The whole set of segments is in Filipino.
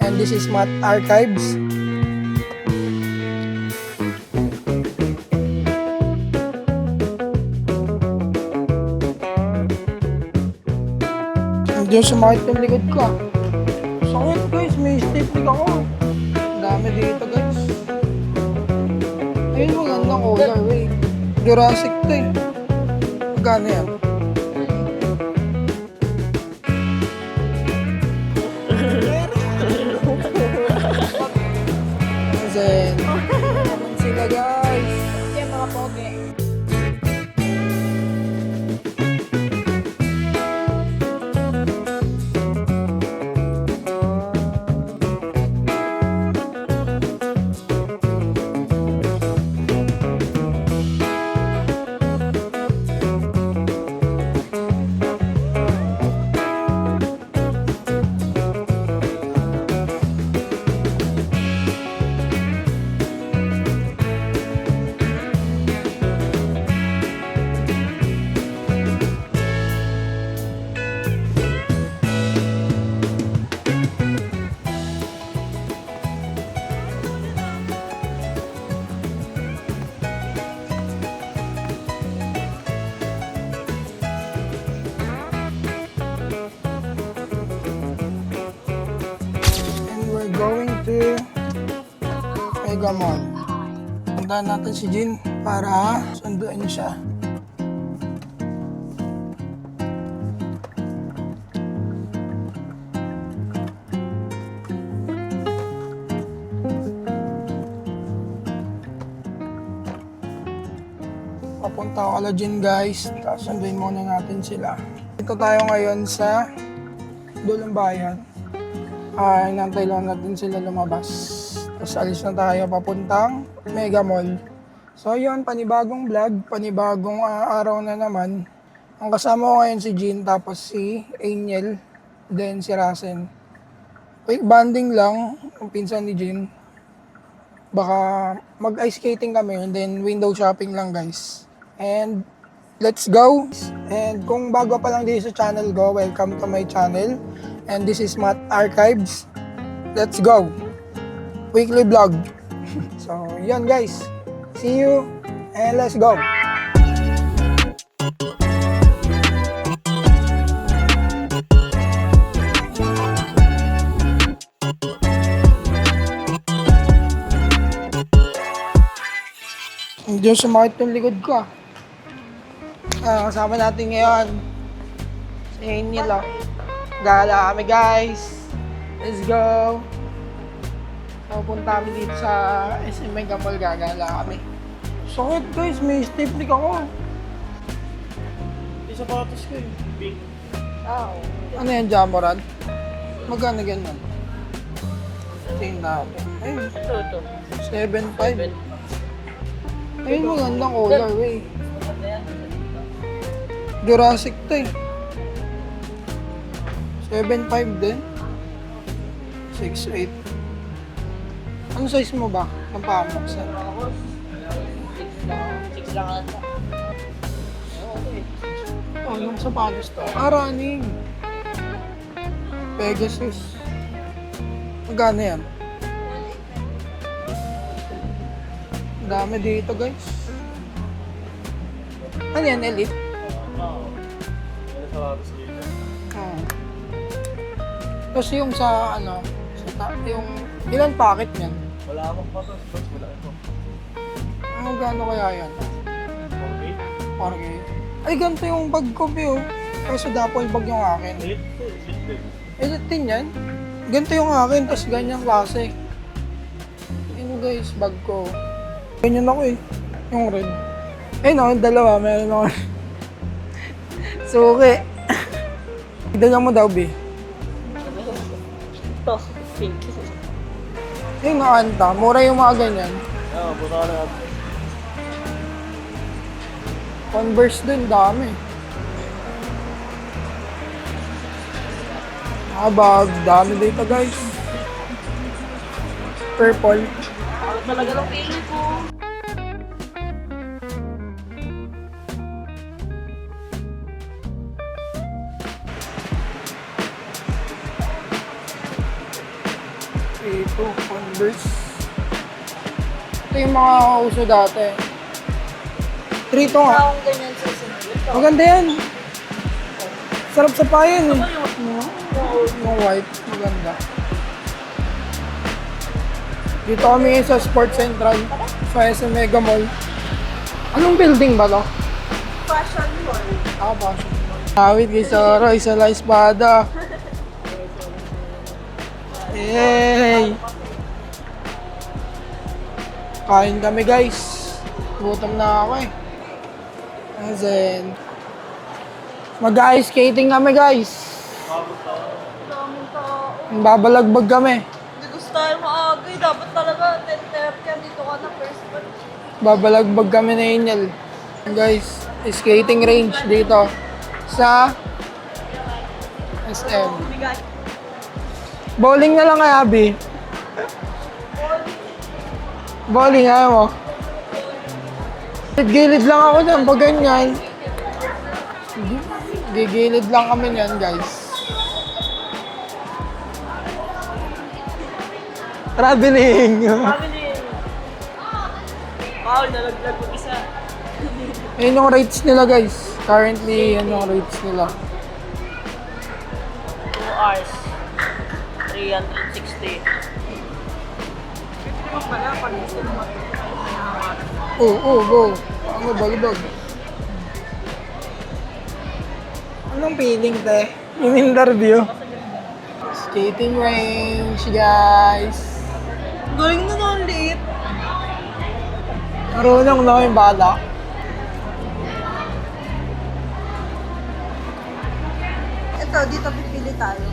and this is Math Archives. Diyan sumakit yung likod ko. Sakit guys, may stiff leg ako. Ang dami dito guys. Ayun mo ganda color, wait. Jurassic to eh. Magkano yan? Zen. Naman sila guys. Yan mga pogi. Going to Mega Mall. Puntahan natin si Jin para sunduin siya. Papunta ako kala Jin guys, tapos sunduin muna natin sila. Dito tayo ngayon sa Dulong Bayan. Inantay lang natin sila lumabas. Tapos alis na tayo papuntang Mega Mall. So yun, panibagong vlog, panibagong araw na naman. Ang kasama ko ngayon si Jean, tapos si Angel, then si Rasen. Quick banding lang, ang pinsan ni Jean. Baka mag-ice skating kami, and then window shopping lang guys. And let's go! And kung bago pa lang dito sa channel ko, welcome to my channel. And this is Math Archives. Let's go! Weekly vlog. So, yun guys. See you and let's go! Diyan sumakit yung likod ko. Kasama natin ngayon si Angel. Gala kami guys. Let's go. So punta kami dito sa SM Mega Mall. Gagala kami. Sakit guys, may stiff leg ako. Yung sapatos ko eh. Big. Ano yan, Jamoran? Magkano ganyan? Tingin natin. Ayun, Ito. 7.5. Ayun, magandang color eh. Jurassic to eh. 7.5 din. 6.8. Ano size mo ba? Ang paa mo? 6 lang ata. Oh, anong sapatos to? Running. Pegasus. Magkano yan? Ang dami dito guys. Ano yan, Elite? Oo. Yung sapatos dito. Tapos yung sa yung ilan packet niyan? Wala akong patos. Tapos wala ito. Ano gaano kaya yan? Okay. Parang ay, ganito yung bag ko, Pio. Kaso dapol bag yung akin. Elite to. Elite. Elite din yan. Ganito yung akin, tapos ganyang klase. Ayun guys, bag ko. Ganyan ako eh. Yung red. Ayun ako, yung dalawa. Meron ako. Suki. Idala mo daw, B. Ito. Pink. Yung nakanta. Mura yung mga ganyan. Oo, buta ka na. Converse din, dami. Bag, dami dito guys. Purple. Ano talaga ng pili ko? Ito, Converse. Ito yung mga uso dati. Trito nga. Akong ganyan sa sinulog. Maganda yan. Sarap sa payan eh. Yung white, maganda. Dito kami sa Sports Central, sa SM Mega Mall. Anong building ba to? Fashion hall. Ah, fashion. Awit kay Sarah, isa lang espada. Hey! Kain kami guys. Gutom na ako eh. And then, mag-ice skating kami guys. Daming tao. Babalagbag kami. Hindi gusto tayo maaga eh. Dapat talaga 10:30 yan dito ka na first one. Babalagbag kami na Angel. Guys, skating range dito sa SM. Bigay. Bowling na lang kay Abby. Bowling, ayaw mo? Gilid lang ako dyan pag ganyan. Gigilid lang kami niyan, guys. Traveling. Kami din. Wow, nalaglag mo isa. Yun yung rates nila, guys. Currently, yan yung rates nila. 2 hours. 360. Pwede naman pala pag gusto naman. Go. Ano, balibag. Anong feeling, te? Yung interview? Skating range, guys. Galing na noon, liit. Marunong na yung bala. Ito, dito pipili tayo.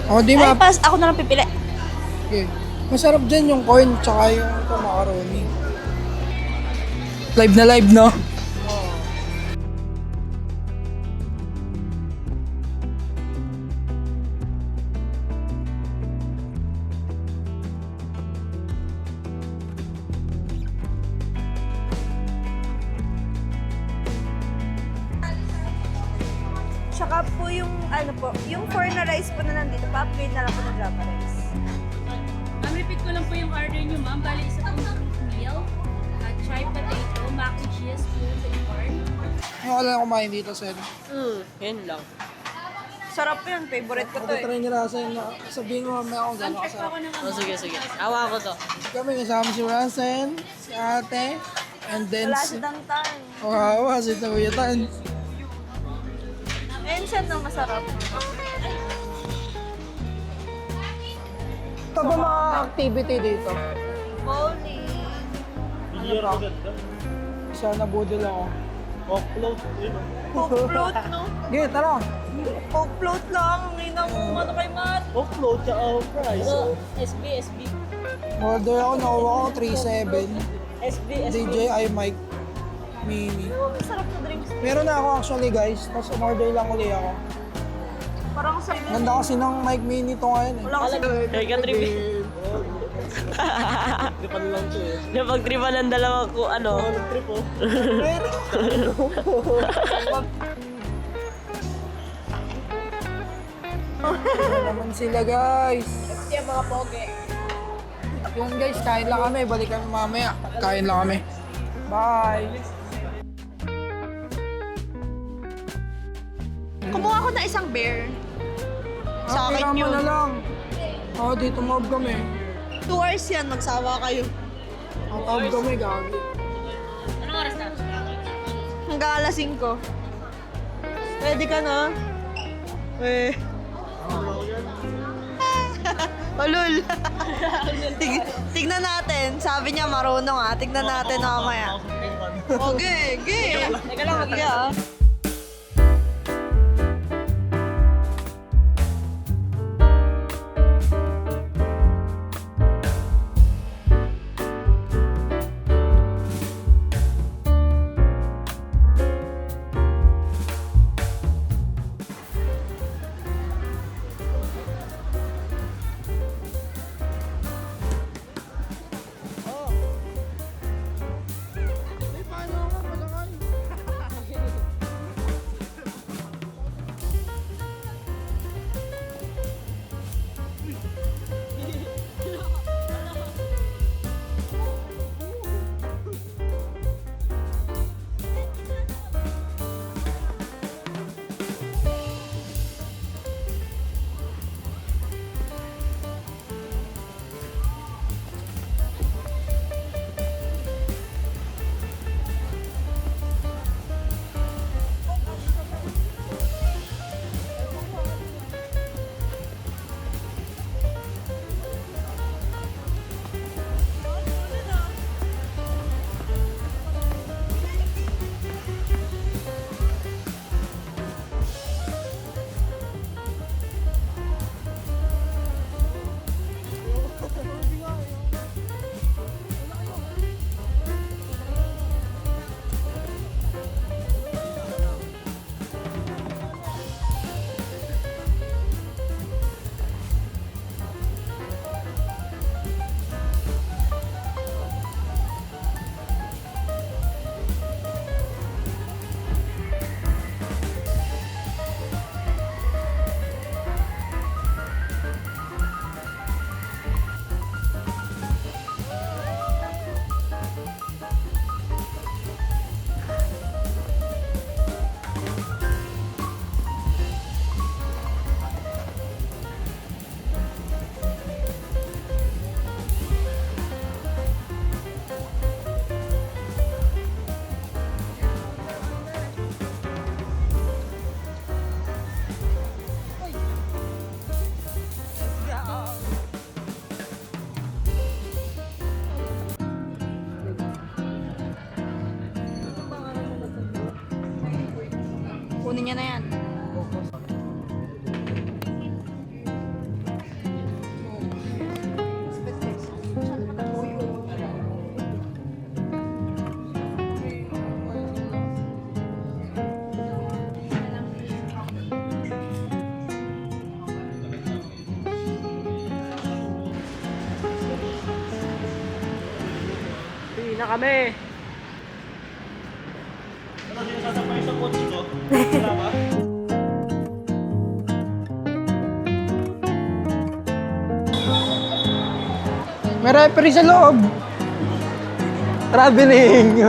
O, di Ay, ma... pas, ako na lang pipili. Okay. Masarap dyan yung corn tsaka yung ito, macaroni. Live na live, no? Tsaka po yung, yung corn na rice po na nandito, pa-upgrade na lang po ng Java rice. Ma'am, repeat ko lang po yung order nyo, ma'am. Bali, isa pong meal, chai potato, mac and cheese, fruit, and corn. Ano ka lang kumain dito, Sen? Yun lang. Sarap yun, favorite ko to eh. Try nila sa sabihin mo mamaya kung gano'n kasarap. Sige. Awa ko to. Kami kasama si Rasen, si ate, and then Wala si... si Tantan. Wow, si Tawiyatan. Ayun siya na masarap. Ito ba mga activity dito? Bowling. Year maganda. Sana budol ako. Offload. Yun. Coke float, no? Okay, tara. Coke float lang. Ang ina mo, ano kay Matt? Offload siya ang price. SB. Order ako, nakuha ko 3-7. SB. DJI mic mini. Masarap na drinks. Meron na ako actually guys, tapos umorder lang uli ako. Parang sa Ganda kasi ng mic mini to ngayon eh. Wala kasi. Kaya ka trip. Tripan lang siya eh. Napag-tripan ng dalawa ko, ano. Trip oh. Ano naman sila guys. Yung mga pogi. Yun guys, kain lang kami. Balik kami mamaya. Kain lang kami. Bye! Kumuha ko na isang beer. Sa akin kailangan mo yun. na lang. Oo, dito mob kami. 2 hours yan, magsawa kayo. Mob kami, gagi. Anong oras na? Hanggang alas 5. Pwede ka na? Eh. Ulul. Tignan natin. Sabi niya marunong ah. Tignan natin mamaya. Okay, okay. Teka lang, Yeah. Uwi na kami. Ano, sinasasabay sa kotse ko? Wala ba? May referee sa loob. Traveling.